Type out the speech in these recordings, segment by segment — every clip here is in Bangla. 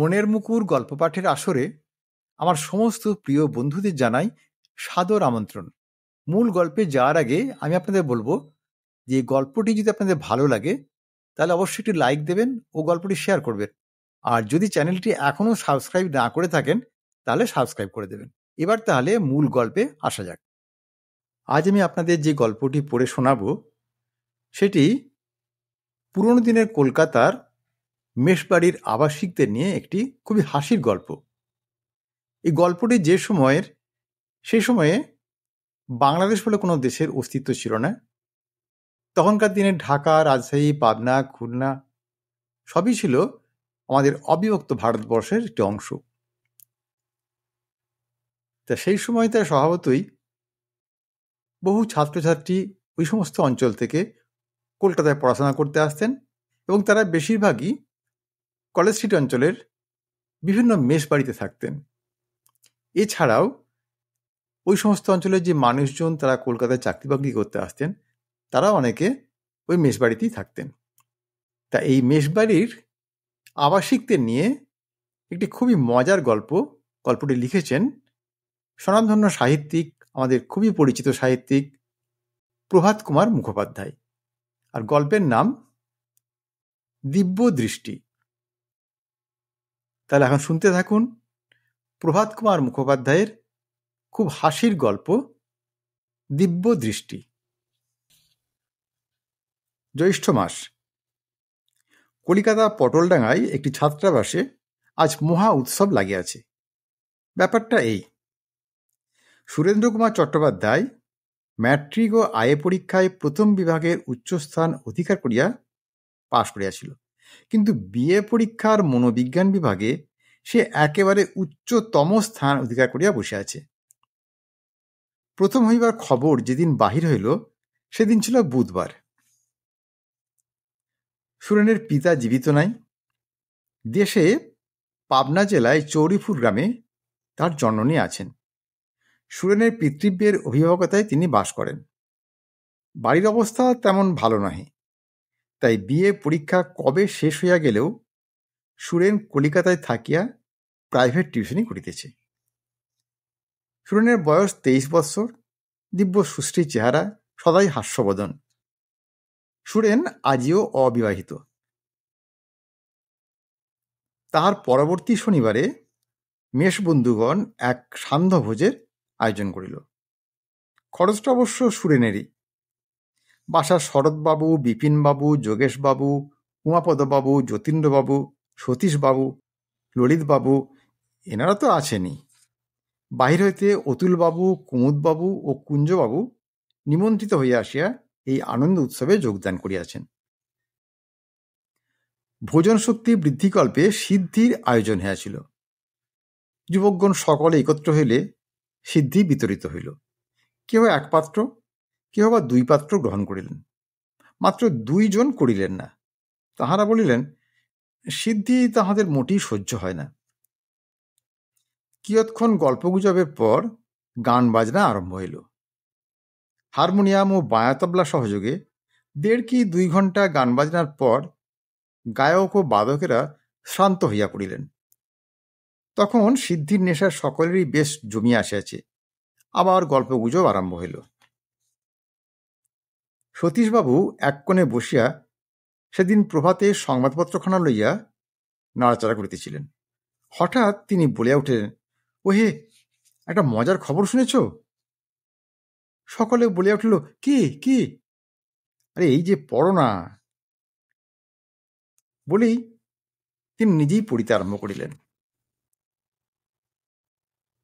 মনের মুকুর গল্প পাঠের আসরে আমার সমস্ত প্রিয় বন্ধুদের জানাই সাদর আমন্ত্রণ। মূল গল্পে যাওয়ার আগে আমি আপনাদের বলবো যে গল্পটি যদি আপনাদের ভালো লাগে তাহলে অবশ্যই একটি লাইক দেবেন ও গল্পটি শেয়ার করবেন। আর যদি চ্যানেলটি এখনো সাবস্ক্রাইব না করে থাকেন তাহলে সাবস্ক্রাইব করে দেবেন। এবার তাহলে মূল গল্পে আসা যাক। আজ আমি আপনাদের যে গল্পটি পড়ে শোনাবো সেটি পুরনো দিনের কলকাতার মেষবাড়ির আবাসিকদের নিয়ে একটি খুবই হাসির গল্প। এই গল্পটি সেই সময়ে বাংলাদেশ বলে কোনো দেশের অস্তিত্ব ছিল না। তখনকার দিনে ঢাকা, রাজশাহী, পাবনা, খুলনা সবই ছিল আমাদের অবিভক্ত ভারতবর্ষের একটি অংশ। তা সেই সময় তার স্বভাবতই বহু ছাত্রছাত্রী ওই সমস্ত অঞ্চল থেকে কলকাতায় পড়াশোনা করতে আসতেন এবং তারা বেশিরভাগই কলেজ স্ট্রিট অঞ্চলের বিভিন্ন মেস বাড়িতে থাকতেন। এছাড়াও ওই সমস্ত অঞ্চলের যে মানুষজন তারা কলকাতায় চাকরি বাকরি করতে আসতেন তারাও অনেকে ওই মেসবাড়িতেই থাকতেন। তা এই মেসবাড়ির আবাসিকদের নিয়ে একটি খুবই মজার গল্পটি লিখেছেন স্বনামধন্য সাহিত্যিক, আমাদের খুবই পরিচিত সাহিত্যিক প্রভাত কুমার মুখোপাধ্যায়। আর গল্পের নাম দিব্য দৃষ্টি। তাহলে এখন শুনতে থাকুন প্রভাত কুমার মুখোপাধ্যায়ের খুব হাসির গল্প দিব্য দৃষ্টি। জ্যৈষ্ঠ মাস। কলিকাতা পটলডাঙ্গায় একটি ছাত্রাবাসে আজ মহা উৎসব লাগিয়াছে। ব্যাপারটা এই, সুরেন্দ্র কুমার চট্টোপাধ্যায় ম্যাট্রিক ও আয়ে পরীক্ষায় প্রথম বিভাগের উচ্চস্থান অধিকার করিয়া পাশ করিয়াছিল, কিন্তু বিএ পরীক্ষার মনোবিজ্ঞান বিভাগে সে একেবারে উচ্চতম স্থান অধিকার করিয়া বসে আছে। প্রথম হইবার খবর যেদিন বাহির হইল সেদিন ছিল বুধবার। সুরেনের পিতা জীবিত নাই। দেশে পাবনা জেলায় চৌরিপুর গ্রামে তার জননী আছেন। সুরেনের পিতৃব্যের অভিভাবকতায় তিনি বাস করেন। বাড়ির অবস্থা তেমন ভালো নহে, তাই বিএ পরীক্ষা কবে শেষ হইয়া গেলেও সুরেন কলিকাতায় থাকিয়া প্রাইভেট টিউশনি করিতেছে। সুরেনের বয়স 23 বৎসর, দিব্য সুশ্রী চেহারা, সদাই হাস্যবদন। সুরেন আজিও অবিবাহিত। তাহার পরবর্তী শনিবারে মেষ বন্ধুগণ এক সান্ধ্য ভোজের আয়োজন করিল। খরচটা অবশ্য সুরেনেরই। বাসার শরৎবাবু, বিপিনবাবু, যোগেশবাবু, উমাপদবাবু, যতীন্দ্রবাবু, সতীশবাবু, ললিতবাবু এনারা তো আছেনই। বাহির হইতে অতুলবাবু, কুমুদবাবু ও কুঞ্জবাবু নিমন্ত্রিত হইয়া আসিয়া এই আনন্দ উৎসবে যোগদান করিয়াছেন। ভোজন শক্তি বৃদ্ধিকল্পে সিদ্ধির আয়োজন হইয়াছিল। যুবকগণ সকলে একত্র হইলে সিদ্ধি বিতরিত হইল। কেহ এক পাত্র, কেহ বা 2 পাত্র গ্রহণ করিলেন। মাত্র 2 জন করিলেন না। তাহারা বলিলেন সিদ্ধি তাহাদের মোটেই সহ্য হয় না। কিয়ৎক্ষণ গল্পগুজবের পর গান বাজনা আরম্ভ হইল। হারমোনিয়াম ও বায়াতবলা সহযোগে 1.5 কি 2 ঘণ্টা গান বাজনার পর গায়ক ও বাদকেরা শ্রান্ত হইয়া পড়িলেন। তখন সিদ্ধির নেশার সকলেরই বেশ জমিয়া আসিয়াছে। আবার গল্পগুজব আরম্ভ হইল। সতীশবাবু এক কোণে বসিয়া সেদিন প্রভাতে সংবাদপত্রখানা লইয়া নাড়াচাড়া করিতেছিলেন। হঠাৎ তিনি বলিয়া উঠিলেন, ওহে, একটা মজার খবর শুনেছ? সকলে বলিয়া উঠিল, কি কি? আরে এই যে পড়ো না। বলেই তিনি নিজেই পড়িতে আরম্ভ করিলেন।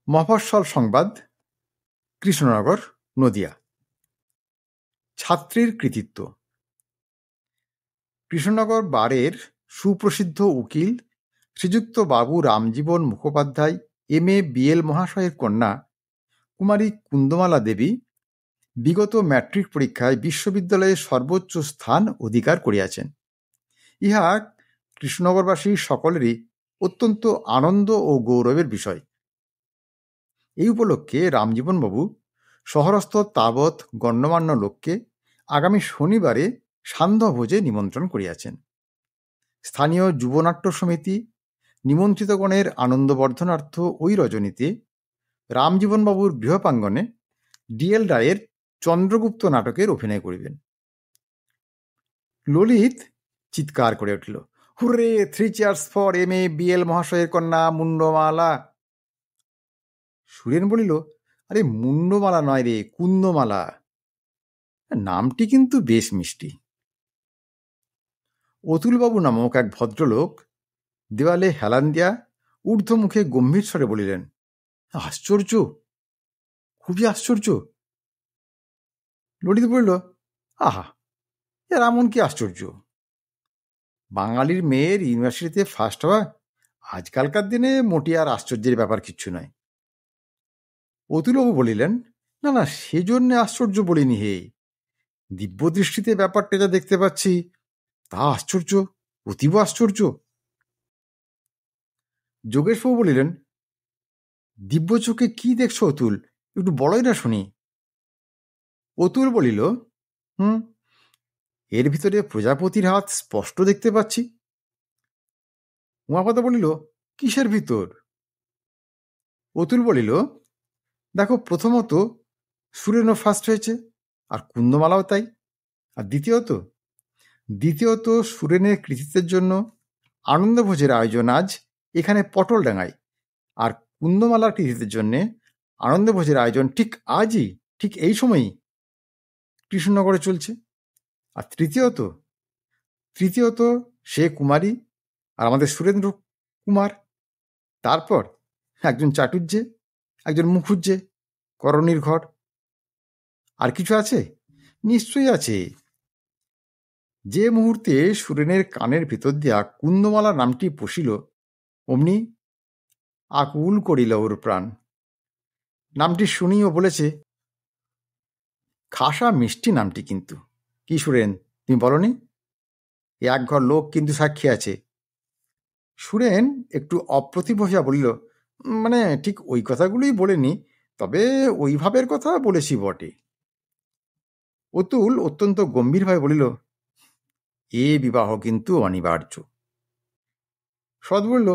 মফস্বল সংবাদ, কৃষ্ণনগর, নদিয়া। ছাত্রীর কৃতিত্ব। কৃষ্ণনগর বারের সুপ্রসিদ্ধ উকিল শ্রীযুক্ত বাবু রামজীবন মুখোপাধ্যায় MA BL মহাশয়ের কন্যা কুমারী কুন্দমালা দেবী বিগত ম্যাট্রিক পরীক্ষায় বিশ্ববিদ্যালয়ে সর্বোচ্চ স্থান অধিকার করিয়াছেন। ইহা কৃষ্ণনগরবাসী সকলেরই অত্যন্ত আনন্দ ও গৌরবের বিষয়। এই উপলক্ষে রামজীবনবাবু শহরস্থ তাবৎ গণ্যমান্য লোককে আগামী শনিবারে সান্ধ্য ভোজে নিমন্ত্রণ করিয়াছেন। স্থানীয় যুবনাট্য সমিতি, নিমন্ত্রিতগণের আনন্দবর্ধনার্থ ওই রজনীতে রামজীবনবাবুর গৃহপ্রাঙ্গণে ডিএল রায়ের চন্দ্রগুপ্ত নাটকের অভিনয় করিবেন। ললিত চিৎকার করে উঠল, hurray, 3 cheers for M A BL মহাশয়ের কন্যা মুন্ডমালা। সুরেন বলিল, আরে মুন্ডমালা নয় রে, কুন্দমালা। নামটি কিন্তু বেশ মিষ্টি। অতুলবাবু নামক এক ভদ্রলোক দেওয়ালে হেলান দিয়া ঊর্ধ্বমুখে গম্ভীর স্বরে বলিলেন, আশ্চর্য, খুবই আশ্চর্য। ললিত বলিল, আহা, এর এমন কি আশ্চর্য? বাঙালির মেয়ের ইউনিভার্সিটিতে ফার্স্ট হওয়া আজকালকার দিনে মোটি আর আশ্চর্যের ব্যাপার কিচ্ছু নয়। অতুলবাবু বলিলেন, না না, সেজন্য আশ্চর্য বলিনি হে, দিব্য দৃষ্টিতে ব্যাপারটা যা দেখতে পাচ্ছি তা আশ্চর্য, অতীব আশ্চর্য। যোগেশবাবু বলিলেন, দিব্য চোখে কি দেখছো অতুল, একটু বড়ই না শুনি। অতুল বলিল, এর ভিতরে প্রজাপতির হাত স্পষ্ট দেখতে পাচ্ছি। উমাপদ বলিল, কিসের ভিতর? অতুল বলিল, দেখো, প্রথমত সুরেনও ফার্স্ট হয়েছে, আর কুন্দমালাও তাই। আর দ্বিতীয়ত সুরেনের কৃতিত্বের জন্য আনন্দভোজের আয়োজন আজ এখানে পটলডাঙ্গায়, আর কুন্দমালার কৃতিত্বের জন্যে আনন্দভোজের আয়োজন ঠিক আজই, ঠিক এই সময়ই কৃষ্ণনগরে চলছে। আর তৃতীয়ত সে কুমারী আর আমাদের সুরেন্দ্র কুমার, তারপর একজন চাটুর্যে, একজন মুখুজ্জে, করণীর ঘর। আর কিছু আছে? নিশ্চয়ই আছে। যে মুহূর্তে সুরেনের কানের ভিতর দিয়া কুন্দমালা নামটি পশিল, অমনি আকুল করিল ওর প্রাণ। নামটি শুনিও বলেছে, খাসা মিষ্টি নামটি কিন্তু। কি সুরেন, তুমি বলনি? এক ঘর লোক কিন্তু সাক্ষী আছে। সুরেন একটু অপ্রতিভ হইয়া বলিল, মানে ঠিক ওই কথাগুলোই বলেনি, তবে ওই ভাবের কথা বলেছি বটে। অতুল অত্যন্ত গম্ভীরভাবে বলিল, এ বিবাহ কিন্তু অনিবার্য। সৎ বলল,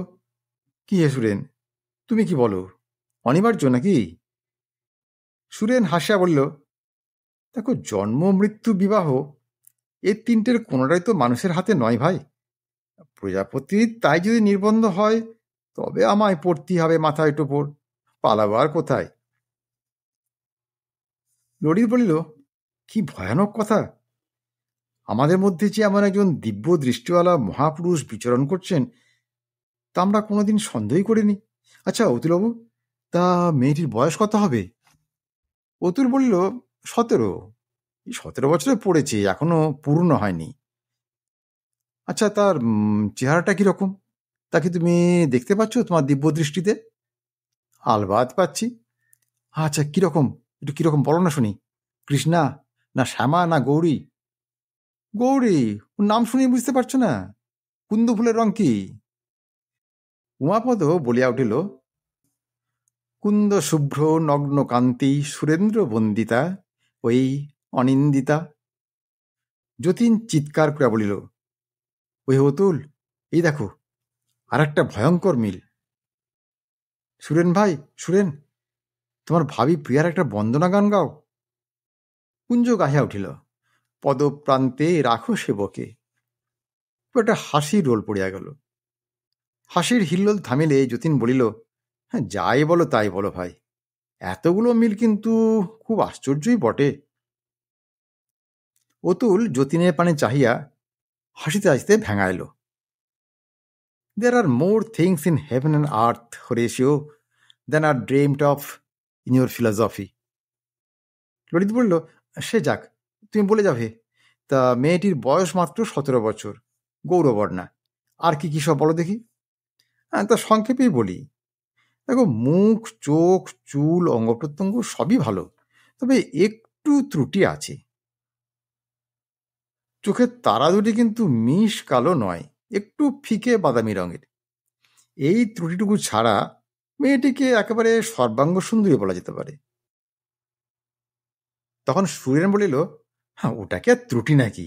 কি হে সুরেন, তুমি কি বলো, অনিবার্য নাকি? সুরেন হাসিয়া বলল, দেখো, জন্ম মৃত্যু বিবাহ এ তিনটের কোনোটাই তো মানুষের হাতে নয় ভাই। প্রজাপতির তাই যদি নির্বন্ধ হয়, তবে আমায় পড়তেই হবে মাথায় টোপর, পালাবার কোথায়? ললিত বলিল, কি ভয়ানক কথা! আমাদের মধ্যে যে এমন একজন দিব্য দৃষ্টিওয়ালা মহাপুরুষ বিচরণ করছেন, তা আমরা কোনোদিন সন্দেহই করিনি। আচ্ছা অতুলবাবু, তা মেয়েটির বয়স কত হবে? অতুল বলিল, 17। 17 বছরে পড়েছে, এখনো পূর্ণ হয়নি। আচ্ছা, তার চেহারাটা কিরকম, তা কি তুমি দেখতে পাচ্ছ তোমার দিব্য দৃষ্টিতে? আলবাত পাচ্ছি। আচ্ছা, কিরকম, একটু কিরকম বলো না শুনি। কৃষ্ণা, না শ্যামা, না গৌরী? গৌরী, ওর নাম শুনে বুঝতে পারছো না? কুন্দ ফুলের রং কি? উমাপদ বলিয়া উঠিল, কুন্দ শুভ্র নগ্ন কান্তি সুরেন্দ্র বন্দিতা, ওই অনিন্দিতা। যতীন চিৎকার করে বলিল, ওই অতুল, এই দেখো, আর একটা ভয়ঙ্কর মিল। সুরেন ভাই, সুরেন, তোমার ভাবি প্রিয়ার একটা বন্দনা গান গাও। কুঞ্জ গাহিয়া উঠিল, পদপ্রান্তে রাখো সেবকে। একটা হাসির রোল পড়িয়া গেল। হাসির হিল্লোল থামিলে যতীন বলিল, হ্যাঁ, যাই বলো তাই বলো ভাই, এতগুলো মিল কিন্তু খুব আশ্চর্যই বটে। অতুল যতীনের পানে চাহিয়া হাসিতে হাসিতে ভেঙা এলো। There are more things in heaven and earth, Horatio, than are dreamed of in your philosophy. Lalit বলল, সে যাক, তুমি বলে যাবে। তা মেয়েটির বয়স মাত্র 17 বছর, গৌরবর্ণা। আর কি কি সব বলো দেখি। তা সংক্ষেপেই বলি। দেখো, মুখ, চোখ, চুল, অঙ্গ প্রত্যঙ্গ সবই ভালো, তবে একটু ত্রুটি আছে। চোখের তারা দুটি কিন্তু মিশ কালো নয়, একটু ফিকে বাদামি রঙের। এই ত্রুটিটুকু ছাড়া মেয়েটিকে একেবারে সর্বাঙ্গ সুন্দরী বলা যেতে পারে। তখন সুরেন বলিল, হ্যাঁ, ওটাকে আর ত্রুটি নাকি,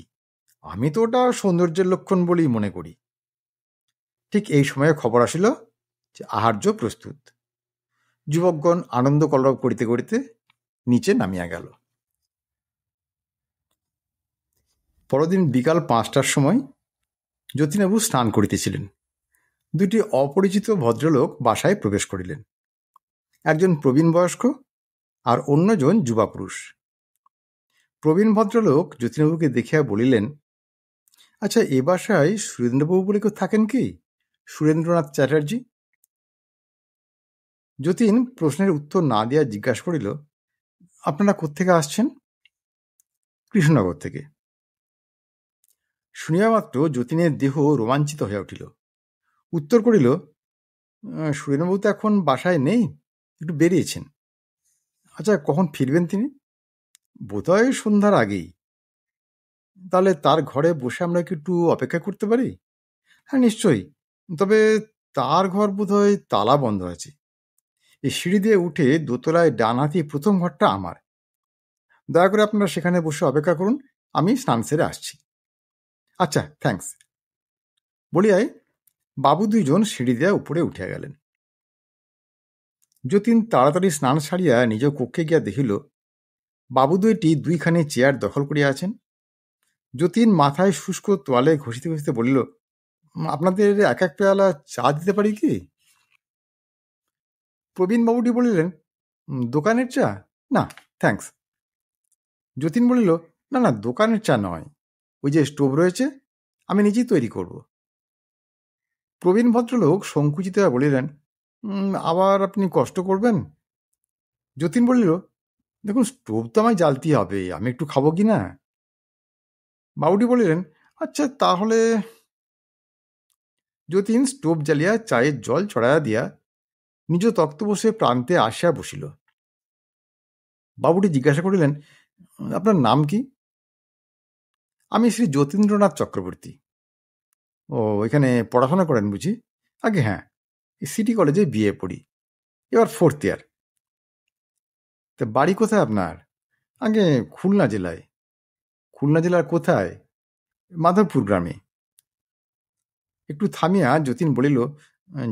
আমি তো ওটা সৌন্দর্যের লক্ষণ বলেই মনে করি। ঠিক এই সময়ে খবর আসিল যে আহার্য প্রস্তুত। যুবকগণ আনন্দ কলরব করিতে করিতে নিচে নামিয়া গেল। পরদিন বিকাল 5টার সময় যতীনবাবু স্নান করিতেছিলেন। দুটি অপরিচিত ভদ্রলোক বাসায় প্রবেশ করিলেন। একজন প্রবীণ বয়স্ক আর অন্যজন যুবা পুরুষ। প্রবীণ ভদ্রলোক যতীনবাবুকে দেখিয়া বলিলেন, আচ্ছা, এ বাসায় সুরেন্দ্রবাবু বলে কেউ থাকেন কি? সুরেন্দ্রনাথ চ্যাটার্জি। যতীন প্রশ্নের উত্তর না দিয়া জিজ্ঞাসা করিল, আপনারা কোত্থেকে আসছেন? কৃষ্ণনগর থেকে। শুনিয়া মাত্র যতীনের দেহ রোমাঞ্চিত হইয়া উঠিল। উত্তর করিল, সুরেন্দ্রবাবু তো এখন বাসায় নেই, একটু বেরিয়েছেন। আচ্ছা, কখন ফিরবেন তিনি? বোধহয় সন্ধ্যার আগেই। তাহলে তার ঘরে বসে আমরা কি একটু অপেক্ষা করতে পারি? হ্যাঁ, নিশ্চয়ই। তবে তার ঘর বোধহয় তালা বন্ধ আছে। এই সিঁড়ি দিয়ে উঠে দোতলায় ডান হাতি প্রথম ঘরটা আমার। দয়া করে আপনারা সেখানে বসে অপেক্ষা করুন, আমি স্নান সেরে আসছি। আচ্ছা, থ্যাঙ্কস। বলিয়ায় বাবু দুইজন সিঁড়ি দিয়া উপরে উঠিয়া গেলেন। যতীন তাড়াতাড়ি স্নান সারিয়া নিজ কক্ষে গিয়া দেখিল বাবু দুইখানি চেয়ার দখল করিয়া আছেন। যতীন মাথায় শুষ্ক তোয়ালে ঘষিতে ঘষিতে বলিল, আপনাদের এক এক পেয়ালা চা দিতে পারি কি? প্রবীণ বাবুটি বলিলেন, দোকানের চা? না, থ্যাঙ্কস। যতীন বলিল, না না, দোকানের চা নয়, ওই যে স্টোভ রয়েছে, আমি নিজেই তৈরি করব। প্রবীণ ভদ্রলোক সংকুচিত হয়ে বলিলেন, আবার আপনি কষ্ট করবেন? যতীন বলিল, দেখুন, স্টোভ তো আমায় জ্বালতেই হবে, আমি একটু খাবো কি না। বাবুটি বলিলেন, আচ্ছা তাহলে। যতীন স্টোভ জ্বালিয়া চায়ের জল চড়াইয়া দিয়া নিজ তক্ত বসে প্রান্তে আসিয়া বসিল। বাবুটি জিজ্ঞাসা করিলেন, আপনার নাম কি? আমি শ্রী যতীন্দ্রনাথ চক্রবর্তী। ও, এখানে পড়াশোনা করেন বুঝি? আগে হ্যাঁ, সিটি কলেজে বিএ পড়ি, এবার 4th ইয়ার। তা বাড়ি কোথায় আপনার? আগে খুলনা জেলায়। খুলনা জেলার কোথায়? মাধবপুর গ্রামে। একটু থামিয়া যতীন বলিল,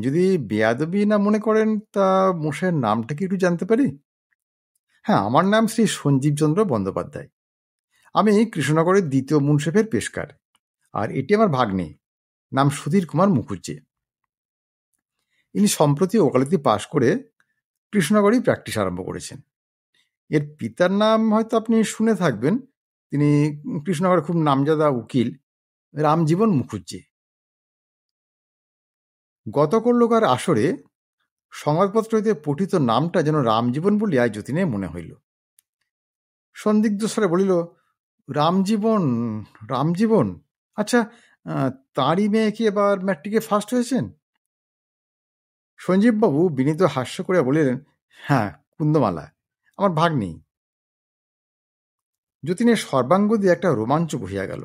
যদি বেয়াদবি না মনে করেন তা মশাইয়ের নামটা কি একটু জানতে পারি? হ্যাঁ, আমার নাম শ্রী সঞ্জীবচন্দ্র বন্দ্যোপাধ্যায়। আমি কৃষ্ণনগরের 2য় মুন্সেফের পেশকার, আর এটি আমার ভাগ্নে, নাম সুধীর কুমার মুখুজ্জে। ইনি সম্প্রতি ওকালতি পাশ করে কৃষ্ণনগরেই প্র্যাকটিস আরম্ভ করেছেন। এর পিতার নাম হয়তো আপনি শুনে থাকবেন, তিনি কৃষ্ণনগরের খুব নামজাদা উকিল রামজীবন মুখুজ্জে। গত কল্যকার আসরে সংবাদপত্র হইতে পঠিত নামটা যেন রামজীবন বলিয়া যতীনের মনে হইল। সন্দিগ্ধ স্বরে বলিল, রামজীবন? রামজীবন? আচ্ছা, তাঁরই মেয়ে কি এবার ম্যাট্রিকে ফার্স্ট হয়েছেন? সঞ্জীববাবু বিনীত হাস্য করিয়া বলিলেন, হ্যাঁ, কুন্দমালা, আমার ভাগ্নি। যতীনের সর্বাঙ্গ দিয়ে একটা রোমাঞ্চ বহিয়া গেল।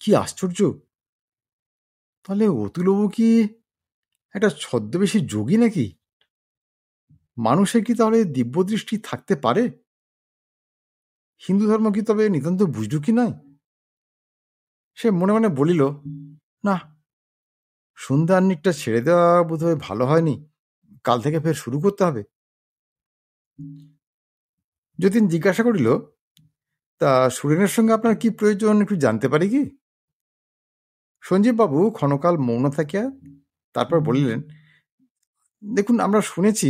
কি আশ্চর্য! তাহলে অতুলবাবু কি একটা ছদ্মবেশী যোগী নাকি? মানুষের কি তাহলে দিব্যদৃষ্টি থাকতে পারে? হিন্দু ধর্ম কি তবে নিতান্ত বুঝডুকি নয়? সে মনে মনে বলিল, না, সন্ধ্যা আহ্নিকটা ছেড়ে দেওয়া বোধহয় ভালো হয়নি, কাল থেকে ফের শুরু করতে হবে। যতীন জিজ্ঞাসা করিল, তা সুরেনের সঙ্গে আপনার কি প্রয়োজন একটু জানতে পারি কি? সঞ্জীববাবু ক্ষণকাল মৌন থাকিয়া তারপর বলিলেন, দেখুন, আমরা শুনেছি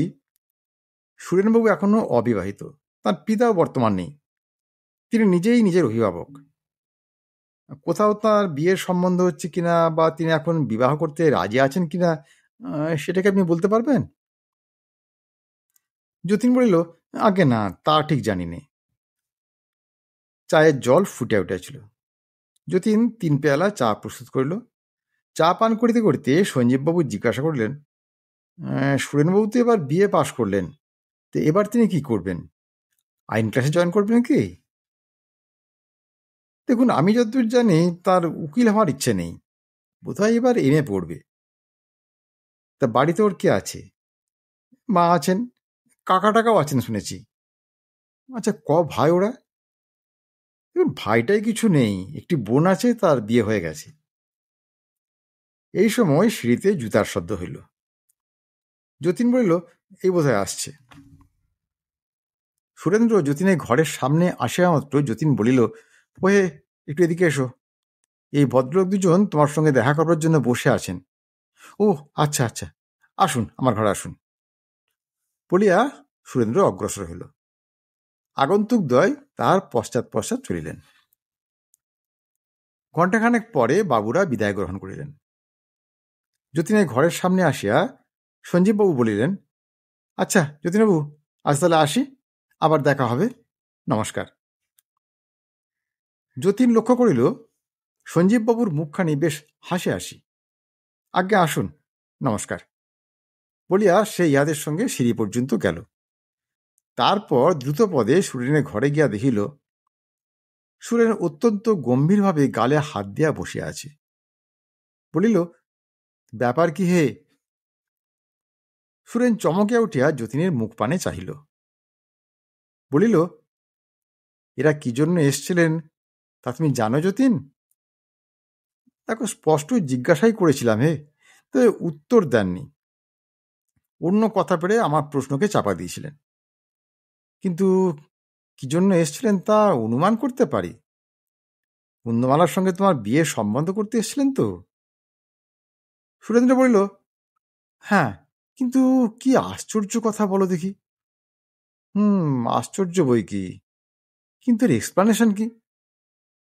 সুরেনবাবু এখনো অবিবাহিত, তার পিতাও বর্তমান নেই, তিনি নিজেই নিজের অভিভাবক। কোথাও তার বিয়ের সম্বন্ধ হচ্ছে কিনা বা তিনি এখন বিবাহ করতে রাজি আছেন কিনা, সেটাকে আপনি বলতে পারবেন? যতীন বলিল, আগে না, তা ঠিক জানি নে। চায়ের জল ফুটে উঠেছিল। যতীন 3 পেয়ালা চা প্রস্তুত করিল। চা পান করিতে করিতে সঞ্জীববাবু জিজ্ঞাসা করিলেন, সুরেনবাবু তো এবার বিএ পাশ করলেন, তো এবার তিনি কি করবেন? আইন ক্লাসে জয়েন করবেন কি? দেখুন, আমি যতদূর জানি তার উকিল হওয়ার ইচ্ছে নেই, বোধহয় এবার এমএ পড়বে। তা বাড়িতে ওর কে আছে? মা আছেন, কাকা টাকাও আছেন শুনেছি। আচ্ছা, ভাই ওরা? ভাইটাই কিছু নেই, একটি বোন আছে, তার বিয়ে হয়ে গেছে। এই সময় সিঁড়িতে জুতার শব্দ হইল। যতীন বলিল, এই বোধহয় আসছে। সুরেন্দ্র যতীনের ঘরের সামনে আসিয়া মাত্র যতীন বলিল, ওহে, একটু এদিকে এসো। এই ভদ্রলোক দুজন তোমার সঙ্গে দেখা করবার জন্য বসে আছেন। ও আচ্ছা আচ্ছা, আসুন, আমার ঘরে আসুন বলিয়া সুরেন্দ্র অগ্রসর হইল। আগন্তুক দ্বয় তাহার পশ্চাৎ পশ্চাৎ চলিলেন। ঘণ্টাখানেক পরে বাবুরা বিদায় গ্রহণ করিলেন। যতীনের ঘরের সামনে আসিয়া সঞ্জীববাবু বলিলেন, আচ্ছা যতীনবাবু, আজ তাহলে আসি, আবার দেখা হবে, নমস্কার। যতীন লক্ষ্য করিল সঞ্জীববাবুর মুখখানি বেশ হাসি হাসি। আজ্ঞা আসুন, নমস্কার বলিয়া সে ইহাদের সঙ্গে সিঁড়ি পর্যন্ত গেল। তারপর দ্রুতপদে সুরেনের ঘরে গিয়া দেখিল সুরেন অত্যন্ত গম্ভীরভাবে গালে হাত দিয়া বসিয়া আছে। বলিল, ব্যাপার কি হে? সুরেন চমকিয়া উঠিয়া যতীনের মুখ পানে চাহিল। বলিল, এরা কি জন্য এসছিলেন তা তুমি জানো যতীন? তাকে স্পষ্ট জিজ্ঞাসাই করেছিলাম, হে, তো উত্তর দেননি। অন্য কথা পেড়ে আমার প্রশ্নকে চাপা দিয়েছিলেন। কিন্তু কি জন্য এসছিলেন তা অনুমান করতে পারি। কুন্দমালার সঙ্গে তোমার বিয়ের সম্বন্ধ করতে এসছিলেন তো? সুরেন্দ্র বলিল, হ্যাঁ, কিন্তু কি আশ্চর্য কথা বলো দেখি। আশ্চর্য বই কি, কিন্তু এর এক্সপ্লানেশন কি?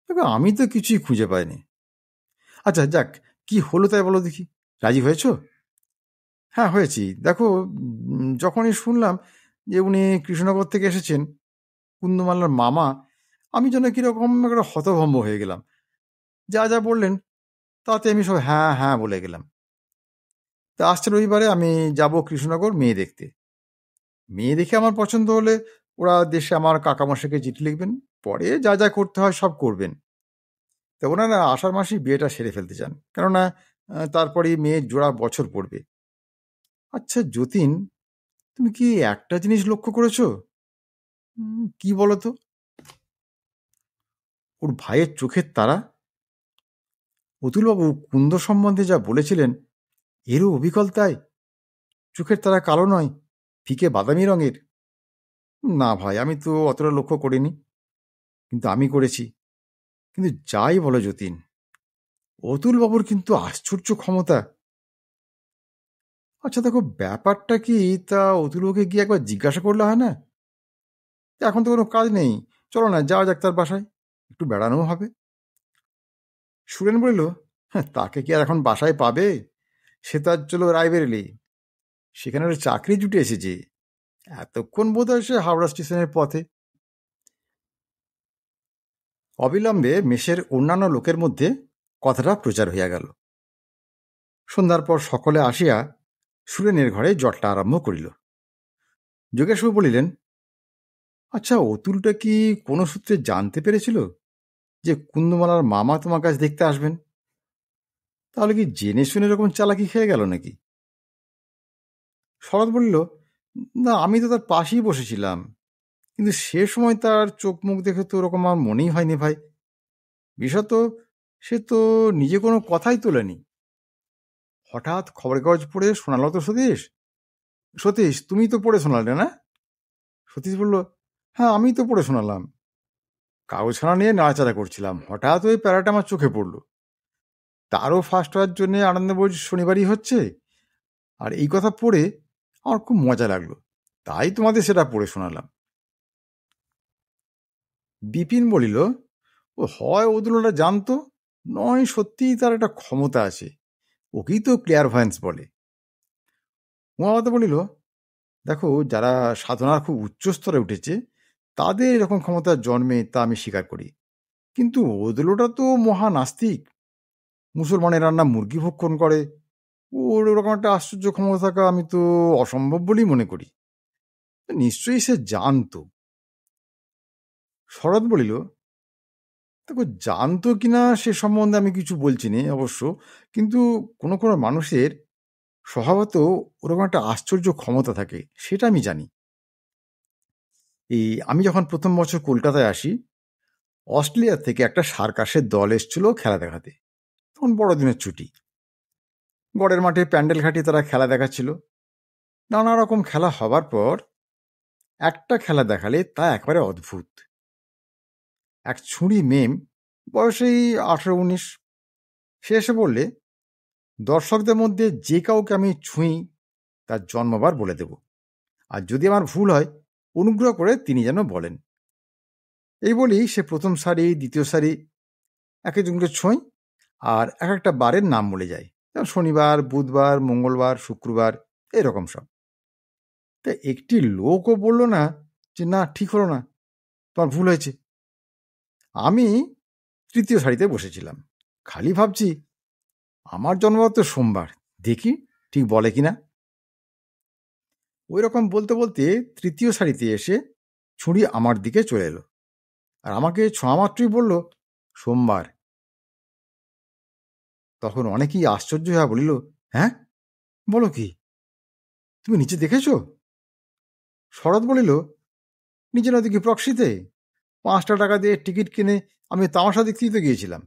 দেখো, আমি তো কিছুই খুঁজে পাইনি। আচ্ছা যাক, কি হলো তাই বলো দেখি। রাজি হয়েছ? হ্যাঁ, হয়েছি। দেখো, যখনই শুনলাম যে উনি কৃষ্ণনগর থেকে এসেছেন, কুন্দমালার মামা, আমি যেন কিরকম একটা হতভম্ব হয়ে গেলাম। যা যা বললেন তাতে আমি সব হ্যাঁ হ্যাঁ বলে গেলাম। তা আসছে রবিবারে আমি যাব কৃষ্ণনগর মেয়ে দেখতে। মেয়ে দেখে আমার পছন্দ হলে ওরা দেশে আমার কাকামশাইকে চিঠি লিখবেন, পরে যা যা করতে হয় সব করবেন। তা ওনারা আষাঢ় মাসেই বিয়েটা সেরে ফেলতে চান, কেননা তারপরেই মেয়ের জোড়া বছর পড়বে। আচ্ছা যতীন, তুমি কি একটা জিনিস লক্ষ্য করেছো? কি বলতো? ওর ভাইয়ের চোখের তারা। অতুলবাবু কুন্দ সম্বন্ধে যা বলেছিলেন, এরও অবিকল তাই। চোখের তারা কালো নয়, ফিকে বাদামি রঙের। না ভাই, আমি তো অতটা লক্ষ্য করিনি, কিন্তু আমি করেছি। কিন্তু যাই বলো যতীন, অতুলবাবুর কিন্তু আশ্চর্য ক্ষমতা। আচ্ছা দেখো, ব্যাপারটা কি তা অতুলবাবুকে গিয়ে একবার জিজ্ঞাসা করলে হয় না? এখন তো কোনো কাজ নেই, চলো না যাওয়া যাক তার বাসায়, একটু বেড়ানোও হবে। সুরেন বলিল, হ্যাঁ, তাকে কি আর এখন বাসায় পাবে? সে তো আজ চলো রায়বেরেলি, সেখানে ওর চাকরি জুটে এসেছে। এতক্ষণ বোধ হয় সে হাওড়া স্টেশনের পথে। অবিলম্বে মেসের অন্যান্য লোকের মধ্যে কথাটা প্রচার হইয়া গেল। সন্ধ্যার পর সকলে আসিয়া সুরেনের ঘরে জটলা আরম্ভ করিল। যোগেশবাবু বলিলেন, আচ্ছা অতুলটা কি কোনো সূত্রে জানতে পেরেছিল যে কুন্দমালার মামা তোমার কাছে দেখতে আসবেন? তাহলে কি জেনে শুনে এরকম চালাকি খেয়ে গেল নাকি? শরৎ বলিল, না, আমি তো তার পাশেই বসেছিলাম, কিন্তু সে সময় তার চোখ মুখ দেখে তো ওরকম আমার মনেই হয়নি ভাই। বিশেষত সে তো নিজে কোনো কথাই তোলেনি। হঠাৎ খবরের কাগজ পড়ে শোনালো তো সতীশ। সতীশ, তুমি তো পড়ে শোনালে না? সতীশ বলল, হ্যাঁ, আমি তো পড়ে শোনালাম। কাগজখানা নিয়ে নাড়াচাড়া করছিলাম, হঠাৎ ওই প্যারাটা আমার চোখে পড়ল। তারও ফার্স্ট হওয়ার জন্য আনন্দবোধ শনিবারই হচ্ছে, আর এই কথা পড়ে আমার খুব মজা লাগলো, তাই তোমাদের সেটা পড়ে শোনালাম। বিপিন বলিল, ও হয় ওদুলোটা জানতো, নয় সত্যিই তার একটা ক্ষমতা আছে, ওকেই তো ক্লিয়ারভয়েন্স বলে। উমাপদ বলিল, দেখো, যারা সাধনার খুব উচ্চ স্তরে উঠেছে তাদের এরকম ক্ষমতা জন্মে, তা আমি স্বীকার করি, কিন্তু ওদুলোটা তো মহা নাস্তিক, মুসলমানের রান্না মুরগি ভক্ষণ করে, ওর ওরকম একটা আশ্চর্য ক্ষমতা থাকা আমি তো অসম্ভব বলেই মনে করি। নিশ্চয়ই সে জানতো। শরৎ বলিল, দেখো, জানতো কিনা সে সম্বন্ধে আমি কিছু বলছি না অবশ্য, কিন্তু কোনো কোনো মানুষের স্বভাবত ওরকম একটা আশ্চর্য ক্ষমতা থাকে, সেটা আমি জানি। আমি যখন প্রথম বছর কলকাতায় আসি, অস্ট্রেলিয়া থেকে একটা সার্কাসের দল এসেছিল খেলা দেখাতে, তখন বড়দিনের ছুটি। গড়ের মাঠে প্যান্ডেল খাটিয়ে তারা খেলা দেখাচ্ছিল। নানা রকম খেলা হবার পর একটা খেলা দেখালে তা একেবারে অদ্ভুত। এক ছুঁড়ি মেম, বয়সেই 18-19, সে এসে বললে, দর্শকদের মধ্যে যে কাউকে আমি ছুঁই তার জন্মবার বলে দেব, আর যদি আমার ভুল হয় অনুগ্রহ করে তিনি যেন বলেন। এই বলেই সে প্রথম সারি, দ্বিতীয় সারি এক একজনকে ছোঁয় আর এক একটা বারের নাম বলে যায়, যেমন শনিবার, বুধবার, মঙ্গলবার, শুক্রবার, এরকম সব। তা একটি লোকও বলল না যে না, ঠিক হলো না, তোমার ভুল হয়েছে। আমি তৃতীয় সারিতে বসেছিলাম, খালি ভাবছি আমার জন্মবার তো সোমবার, দেখি ঠিক বলে কিনা। ওই রকম বলতে বলতে তৃতীয় সারিতে এসে ছুরি আমার দিকে চলে এলো আর আমাকে ছোঁয়া মাত্রই বলল, সোমবার। তখন অনেকেই আশ্চর্য হয়ে বলিল, হ্যাঁ, বলো কি, তুমি নিচে দেখেছ? শরৎ বলিল, নিচে নদী কি প্রক্সিতে? 5টা টাকা দিয়ে টিকিট কিনে আমি তামাশা দেখতেই তো গিয়েছিলাম।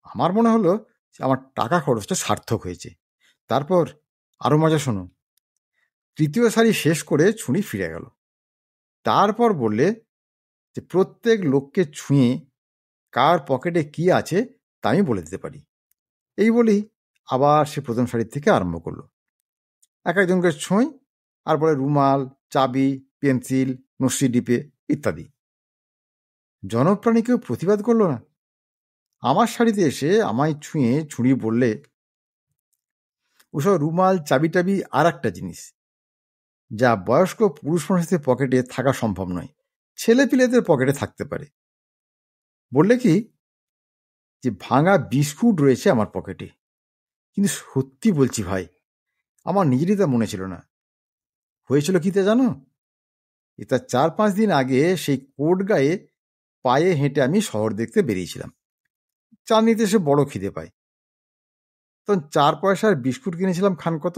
আমার মনে হলো আমার টাকা খরচটা সার্থক হয়েছে। তারপর আরো মজা শোনো। তৃতীয় সারি শেষ করে ছুরি ফিরে গেল। তারপর বললে যে প্রত্যেক লোককে ছুঁয়ে কার পকেটে কি আছে তা আমি বলে দিতে পারি। এই বলেই আবার সে প্রথম সারির থেকে আরম্ভ করলো। এক একজনকে ছোঁয় আর বলে রুমাল, চাবি, পেন্সিল, নস্যি ডিপে ইত্যাদি। জনপ্রাণী কেউ প্রতিবাদ করলো না। আমার শাড়িতে এসে আমায় ছুঁয়ে ছুঁড়ি বললে, ওসব রুমাল, চাবি টাবি আর একটা জিনিস, যা বয়স্ক পুরুষ মানুষদের পকেটে থাকা সম্ভব নয়, ছেলে পিলেদের পকেটে থাকতে পারে। বললে কি যে ভাঙা বিস্কুট রয়েছে আমার পকেটে, কিন্তু সত্যি বলছি ভাই, আমার নিজেরই তা মনে ছিল না। হয়েছিল কি তা জানো? এটা 4-5 দিন আগে সেই কোট গায়ে পায়ে হেঁটে আমি শহর দেখতে বেরিয়েছিলাম। চাঁদনিতে সে বড় খিদে পায়, তখন 4 পয়সার বিস্কুট কিনেছিলাম খান কত,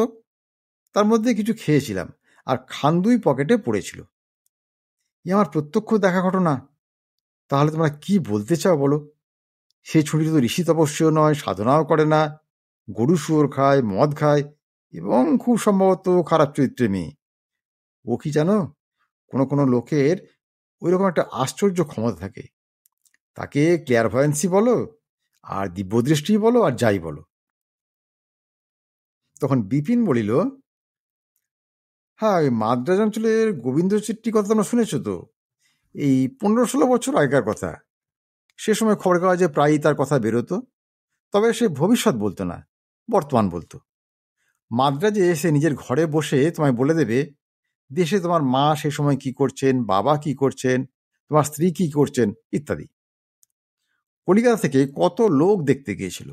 তার মধ্যে কিছু খেয়েছিলাম আর খান 2 পকেটে পড়েছিল। এ আমার প্রত্যক্ষ দেখা ঘটনা। তাহলে তোমরা কি বলতে চাও বলো? সে ছুরি তো ঋষি তপস্যও নয়, সাধনাও করে না, গরু শুয়োর খায়, মদ খায় এবং খুব সম্ভবত খারাপ চরিত্রের মেয়ে। ও কি জানো, কোনো কোনো লোকের ওই রকম একটা আশ্চর্য ক্ষমতা থাকে। তাকে ক্লিয়ারভয়েন্সি বলো আর দিব্যদৃষ্টি বলো আর যাই বলো। তখন বিপিন বলিল, হ্যাঁ, ওই মাদ্রাজ অঞ্চলের গোবিন্দ চেট্টির কথা তোমরা শুনেছ তো? এই 15-16 বছর আগেকার কথা। সে সময় খবরের কাগজে প্রায়ই তার কথা বেরোতো, তবে সে ভবিষ্যৎ বলতো না, বর্তমান বলতো। মাদ্রাজে এসে নিজের ঘরে বসে তোমায় বলে দেবে দেশে তোমার মা সে সময় কি করছেন, বাবা কি করছেন, তোমার স্ত্রী কি করছেন ইত্যাদি। কলিকাতা থেকে কত লোক দেখতে গিয়েছিল।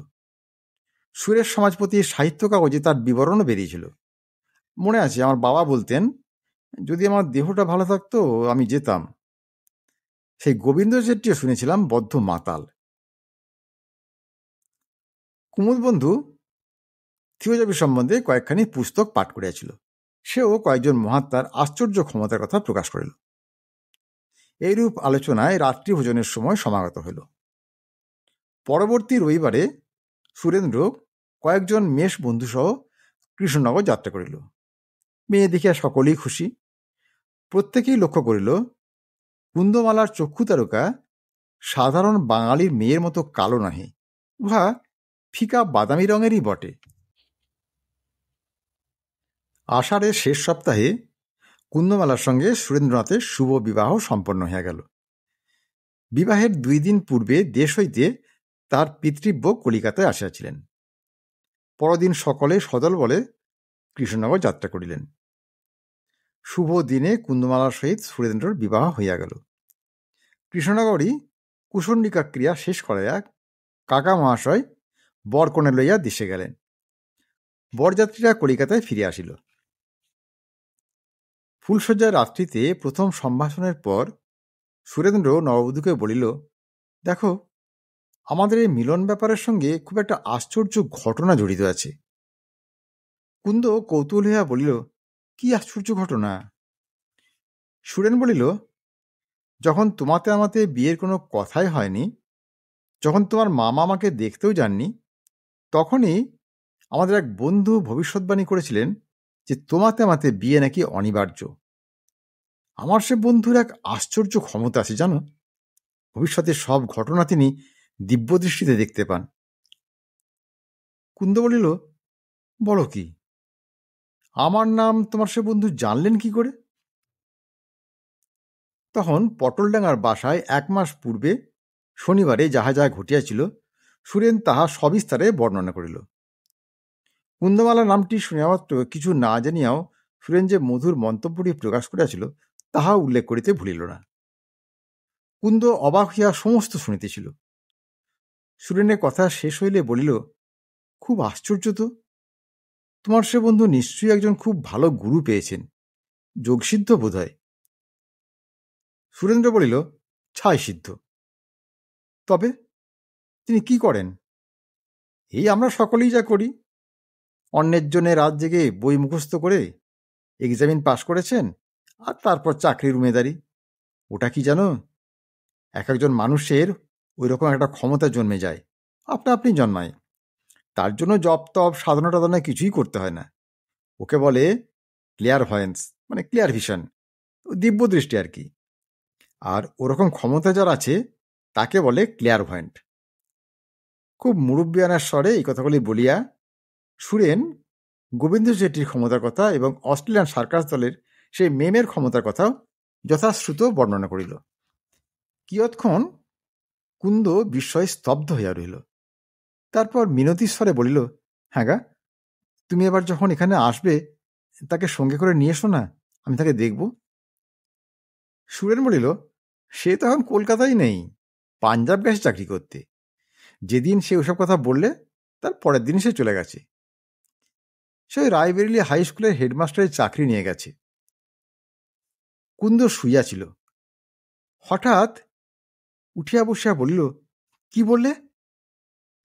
সুরেশ সমাজপতির সাহিত্য কাগজে তার বিবরণও বেরিয়েছিল। মনে আছে আমার বাবা বলতেন, যদি আমার দেহটা ভালো থাকতো আমি যেতাম। সেই গোবিন্দ চেট্টিও শুনেছিলাম বদ্ধ মাতাল। কুমুদ বন্ধু থিওজফি সম্বন্ধে কয়েকখানি পুস্তক পাঠ করিয়াছিল। সেও কয়েকজন মহাত্মার আশ্চর্য ক্ষমতার কথা প্রকাশ করিল। এইরূপ আলোচনায় রাত্রি ভোজনের সময় সমাগত হইল। পরবর্তী রবিবারে সুরেন্দ্র কয়েকজন মেষ বন্ধুসহ কৃষ্ণনগর যাত্রা করিল। মেয়ে দেখিয়া সকলেই খুশি। প্রত্যেকেই লক্ষ্য করিল কুন্দমালার চক্ষু তারকা সাধারণ বাঙালির মেয়ের মতো কালো নহে, উহা ফিকা বাদামি রঙেরই বটে। আষাঢ়ের শেষ সপ্তাহে কুন্দমালার সঙ্গে সুরেন্দ্রনাথের শুভ বিবাহ সম্পন্ন হইয়া গেল। বিবাহের 2 দিন পূর্বে দেশ হইতে তার পিতৃব্য কলিকাতায় আসিয়াছিলেন। পরদিন সকলে সদল বলে কৃষ্ণনগর যাত্রা করিলেন। শুভ দিনে কুন্দমালার সহিত সুরেন্দ্রর বিবাহ হইয়া গেল। কৃষ্ণনগরই কুশণ্ডিকা ক্রিয়া শেষ করাইয়া কাকা মহাশয় বরকনে লইয়া দেশে গেলেন। বরযাত্রীরা কলিকাতায় ফিরে আসিল। ফুলশয্যার রাত্রিতে প্রথম সম্ভাষণের পর সুরেন্দ্র নববধূকে বলিল, দেখো, আমাদের এই মিলন ব্যাপারের সঙ্গে খুব একটা আশ্চর্য ঘটনা জড়িত আছে। কুন্দ কৌতূহল হইয়া বলিল, কি আশ্চর্য ঘটনা? সুরেন বলিল, যখন তোমাতে আমাতে বিয়ের কোনো কথাই হয়নি, যখন তোমার মামা আমাকে দেখতেও যাননি, তখনই আমাদের এক বন্ধু ভবিষ্যৎবাণী করেছিলেন যে তোমাতে আমাতে বিয়ে নাকি অনিবার্য। আমার সে বন্ধুর এক আশ্চর্য ক্ষমতা আছে জানো, ভবিষ্যতের সব ঘটনা তিনি দিব্য দৃষ্টিতে দেখতে পান। কুন্দ বলিল, বলো কি, আমার নাম তোমার সে বন্ধু জানলেন কি করে? তখন পটলডাঙ্গার বাসায় 1 মাস পূর্বে শনিবারে যাহা যাহা ঘটিয়াছিল সুরেন তাহা সবিস্তারে বর্ণনা করিল। কুন্দমালা নামটি শুনিয়া মাত্র কিছু না জানিয়াও সুরেন যে মধুর মন্তব্যটি প্রকাশ করিয়াছিল তাহা উল্লেখ করিতে ভুলিল না। কুন্দ অবাক হইয়া সমস্ত শুনিতেছিল। সুরেনের কথা শেষ হইলে বলিল, খুব আশ্চর্য তো, তোমার সে বন্ধু নিশ্চয়ই একজন খুব ভালো গুরু পেয়েছেন, যোগসিদ্ধ বোধ হয়। সুরেন্দ্র বলিল, ছাই সিদ্ধ। তবে তিনি কি করেন? এই আমরা সকলেই যা করি। অন্যের জন্য রাত জেগে বই মুখস্থ করে এক্সামিন পাশ করেছেন, আর তারপর চাকরির উমেদারি। ওটা কি জানো, এক একজন মানুষের ওই রকম একটা ক্ষমতা জন্মে যায়, আপনা আপনি জন্মায়। তার জন্য জপ তপ সাধনা টাধনা কিছুই করতে হয় না। ওকে বলে ক্লিয়ার ভয়েন্স, মানে ক্লিয়ার ভিশন, দিব্য দৃষ্টি আর কি। আর ওরকম ক্ষমতা যার আছে তাকে বলে ক্লিয়ার ভয়েন্ট। খুব মুরব্বিয়ানার স্বরে এই কথাগুলি বলিয়া সুরেন গোবিন্দ শেট্টির ক্ষমতার কথা এবং অস্ট্রেলিয়ান সার্কাস দলের সেই মেমের ক্ষমতার কথাও যথাশ্রুত বর্ণনা করিল। কিয়ৎক্ষণ কুন্দ বিস্ময়ে স্তব্ধ হইয়া রহিল। তারপর মিনতির স্বরে বলিল, হ্যাঁ গা, তুমি এবার যখন এখানে আসবে তাকে সঙ্গে করে নিয়ে এসো না, আমি তাকে দেখব। সুরেন বলিল, সে তো এখন কলকাতায় নেই, পাঞ্জাব গেছে চাকরি করতে। যেদিন সে ওসব কথা বললে তার পরের দিন সে চলে গেছে। সে রায়বেরিলি হাই স্কুলের হেডমাস্টারের চাকরি নিয়ে গেছে। কুন্দ শুইয়াছিল। হঠাৎ উঠিয়া বসিয়া বলিল, কি বললে,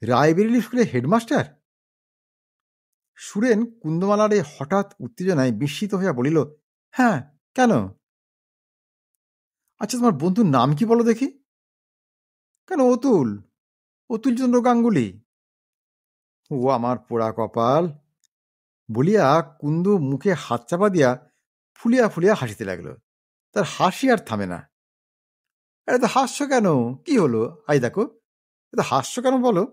রায়বেরিলি স্কুলের হেডমাস্টার? সুরেন কুন্দমালার এই হঠাৎ উত্তেজনায় বিস্মিত হইয়া বলিল, হ্যাঁ, কেন? আচ্ছা, তোমার বন্ধুর নাম কি বলো দেখি। কেন, অতুল, অতুলচন্দ্র গাঙ্গুলি। ও আমার পোড়া কপাল, বলিয়া কুন্দু মুখে হাত চাপা দিয়া ফুলিয়া ফুলিয়া হাসিতে লাগল। তার হাসি আর থামে না। এত হাস্য কেন, কি হলো, আই দেখো, এত হাস্য কেন বলো,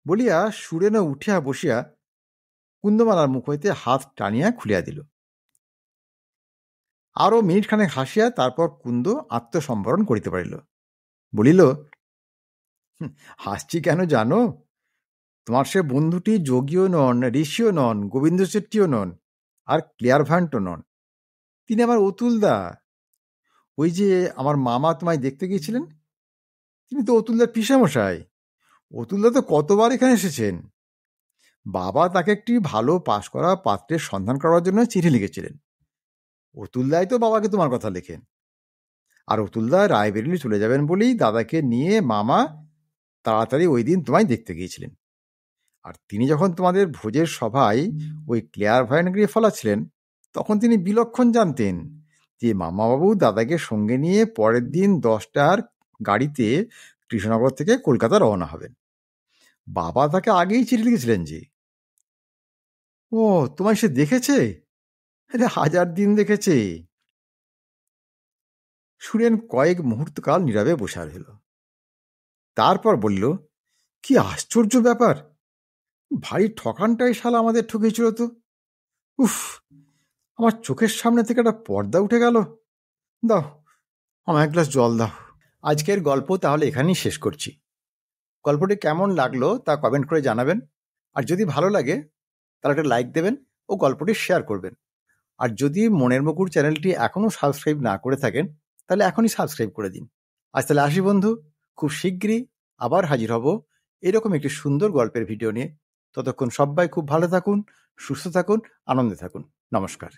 বলিয়া সুরেন উঠিয়া বসিয়া কুন্দমালার মুখ হইতে হাত টানিয়া খুলিয়া দিল। আরও মিনিটখানেক হাসিয়া তারপর কুন্দ আত্মসম্বরণ করিতে পারিল। বলিল, হাসছি কেন জানো, তোমার সে বন্ধুটি যোগীও নন, ঋষিও নন, গোবিন্দ শেট্টিও নন, আর ক্লিয়ার ভ্যান্টও নন। তিনি আমার অতুলদা। ওই যে আমার মামা তোমায় দেখতে গিয়েছিলেন, তিনি তো অতুলদার পিসামশাই। অতুলদা তো কতবার এখানে এসেছেন। বাবা তাকে একটি ভালো পাশ করা পাত্রের সন্ধান করার জন্য চিঠি লিখেছিলেন। অতুলদাই তো বাবাকে তোমার কথা লেখেন। আর অতুলদা রায়বেরিলি চলে যাবেন বলেই দাদাকে নিয়ে মামা তাড়াতাড়ি ওই দিন তোমায় দেখতে গিয়েছিলেন। আর তিনি যখন তোমাদের ভোজের সভায় ওই ক্লিয়ার ভয়েন্টকে ফলাচ্ছিলেন, তখন তিনি বিলক্ষণ জানতেন যে মামাবাবু দাদাকে সঙ্গে নিয়ে পরের দিন 10টার গাড়িতে কৃষ্ণনগর থেকে কলকাতা রওনা হবেন। বাবা তাকে আগেই চিঠি লিখেছিলেন যে। ও, তোমায় সে দেখেছে? আরে 1000 দিন দেখেছে। সুরেন কয়েক মুহূর্তকাল নীরবে বসে রইল। তারপর বলল, কি আশ্চর্য ব্যাপার, ভারী ঠকানটাই শালা আমাদের ঠকেছিল তো। উফ, আমার চোখের সামনে থেকে একটা পর্দা উঠে গেল। দাও, আমার 1 গ্লাস জল দাও। আজকের গল্প তাহলে এখানেই শেষ করছি। গল্পটি কেমন লাগলো তা কমেন্ট করে জানাবেন। আর যদি ভালো লাগে তাহলে একটা লাইক দেবেন ও গল্পটি শেয়ার করবেন। আর যদি মনের মুকুর চ্যানেলটি এখনও সাবস্ক্রাইব না করে থাকেন তাহলে এখনই সাবস্ক্রাইব করে দিন। আজ তাহলে আসি বন্ধু, খুব শীঘ্রই আবার হাজির হব এরকম একটি সুন্দর গল্পের ভিডিও নিয়ে। ততক্ষণ সবাই খুব ভালো থাকুন, সুস্থ থাকুন, আনন্দে থাকুন। নমস্কার।